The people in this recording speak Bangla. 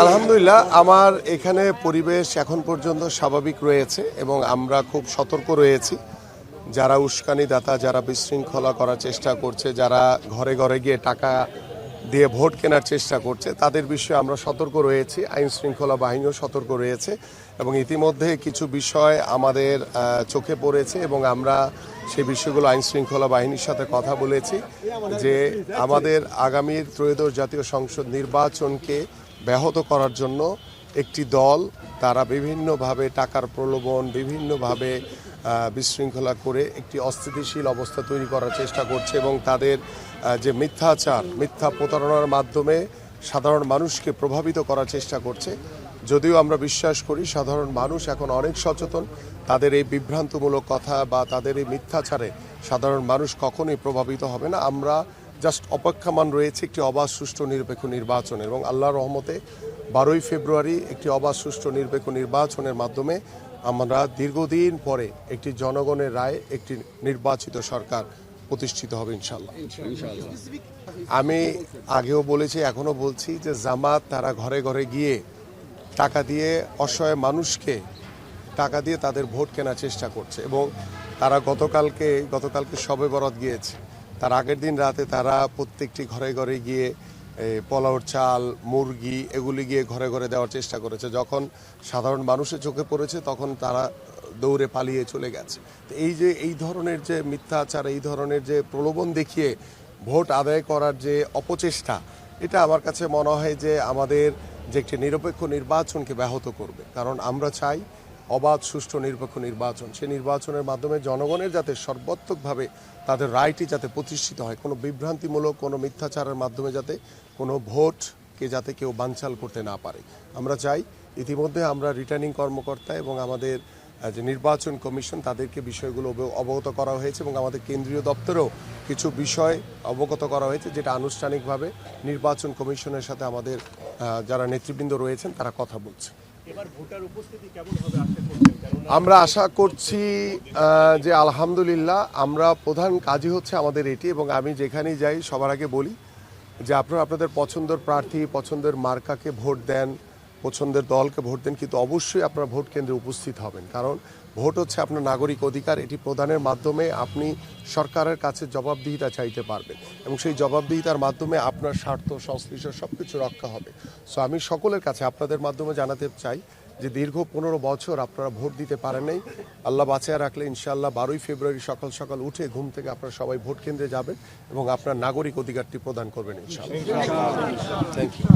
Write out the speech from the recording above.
আলহামদুলিল্লাহ, আমার এখানে পরিবেশ এখন পর্যন্ত স্বাভাবিক রয়েছে এবং আমরা খুব সতর্ক রয়েছি। যারা উস্কানিদাতা, যারা বিশৃঙ্খলা করার চেষ্টা করছে, যারা ঘরে ঘরে গিয়ে টাকা দিয়ে ভোট কেনার চেষ্টা করছে, তাদের বিষয়ে আমরা সতর্ক রয়েছি। আইন শৃঙ্খলা বাহিনীও সতর্ক রয়েছে এবং ইতিমধ্যে কিছু বিষয় আমাদের চোখে পড়েছে এবং আমরা সেই বিষয়গুলো আইন শৃঙ্খলা বাহিনীর সাথে কথা বলেছি যে আমাদের আগামীর ত্রয়োদশ জাতীয় সংসদ নির্বাচনকে ব্যাহত করার জন্য একটি দল তারা বিভিন্নভাবে টাকার প্রলোভন, বিভিন্নভাবে বিশৃঙ্খলা করে একটি অস্থিতিশীল অবস্থা তৈরি করার চেষ্টা করছে এবং তাদের যে মিথ্যাচার, মিথ্যা প্রতারণার মাধ্যমে সাধারণ মানুষকে প্রভাবিত করার চেষ্টা করছে। যদিও আমরা বিশ্বাস করি সাধারণ মানুষ এখন অনেক সচেতন, তাদের এই বিভ্রান্তমূলক কথা বা তাদের এই মিথ্যাচারে সাধারণ মানুষ কখনোই প্রভাবিত হবে না। আমরা জাস্ট অপেক্ষমান রয়েছে একটি অবাধ, সুষ্ঠু, নিরপেক্ষ নির্বাচন এবং আল্লাহর রহমতে 12ই ফেব্রুয়ারি একটি অবাধ, সুষ্ঠু, নিরপেক্ষ নির্বাচনের মাধ্যমে আমরা দীর্ঘদিন পরে একটি জনগণের রায়ে একটি নির্বাচিত সরকার প্রতিষ্ঠিত হবে ইনশাল্লাহ। আমি আগেও বলেছি, এখনও বলছি যে জামাত তারা ঘরে ঘরে গিয়ে টাকা দিয়ে অসহায় মানুষকে টাকা দিয়ে তাদের ভোট কেনার চেষ্টা করছে এবং তারা গতকালকে শবে বরাত গিয়েছে। তার আগের দিন রাতে তারা প্রত্যেকটি ঘরে ঘরে গিয়ে পোলাওর চাল, মুরগি এগুলি গিয়ে ঘরে ঘরে দেওয়ার চেষ্টা করেছে। যখন সাধারণ মানুষের চোখে পড়েছে তখন তারা দৌড়ে পালিয়ে চলে গেছে। তো এই ধরনের যে মিথ্যাচার, এই ধরনের যে প্রলোভন দেখিয়ে ভোট আদায় করার যে অপচেষ্টা, এটা আমার কাছে মনে হয় যে আমাদের যে একটি নিরপেক্ষ নির্বাচনকে ব্যাহত করবে। কারণ আমরা চাই অবাধ, সুষ্ঠু, নিরপেক্ষ নির্বাচন। সেই নির্বাচনের মাধ্যমে জনগণের যাতে সর্বাত্মকভাবে তাদের রায়টি যাতে প্রতিষ্ঠিত হয়, কোনো বিভ্রান্তিমূলক কোনো মিথ্যাচারের মাধ্যমে যাতে কোনো ভোটকে যাতে কেউ বানচাল করতে না পারে আমরা চাই। ইতিমধ্যে আমরা রিটার্নিং কর্মকর্তা এবং আমাদের যে নির্বাচন কমিশন তাদেরকে বিষয়গুলো অবগত করা হয়েছে এবং আমাদের কেন্দ্রীয় দপ্তরেও কিছু বিষয় অবগত করা হয়েছে, যেটা আনুষ্ঠানিকভাবে নির্বাচন কমিশনের সাথে আমাদের যারা নেতৃবৃন্দ রয়েছেন তারা কথা বলছে। আমরা আশা করছি যে আলহামদুলিল্লাহ, আমরা প্রধান কাজই হচ্ছে আমাদের এটি এবং আমি যেখানেই যাই সবার আগে বলি যে আপনারা আপনাদের পছন্দের প্রার্থী, পছন্দের মার্কাকে ভোট দেন, পছন্দের দলকে ভোট দেন, কিন্তু অবশ্যই আপনারা ভোট কেন্দ্রে উপস্থিত হবেন। কারণ ভোট হচ্ছে আপনার নাগরিক অধিকার। এটি প্রদানের মাধ্যমে আপনি সরকারের কাছে জবাবদিহিতা চাইতে পারবেন এবং সেই জবাবদিহিতার মাধ্যমে আপনার স্বার্থ, সংশ্লিষ্ট সব কিছু রক্ষা হবে। সো আমি সকলের কাছে আপনাদের মাধ্যমে জানাতে চাই যে দীর্ঘ 15 বছর আপনারা ভোট দিতে পারেন নাই। আল্লাহ বাঁচিয়ে রাখলে ইনশাআল্লাহ 12ই ফেব্রুয়ারি সকাল সকাল উঠে ঘুম থেকে আপনারা সবাই ভোট কেন্দ্রে যাবেন এবং আপনার নাগরিক অধিকারটি প্রদান করবেন ইনশাআল্লাহ। Thank you.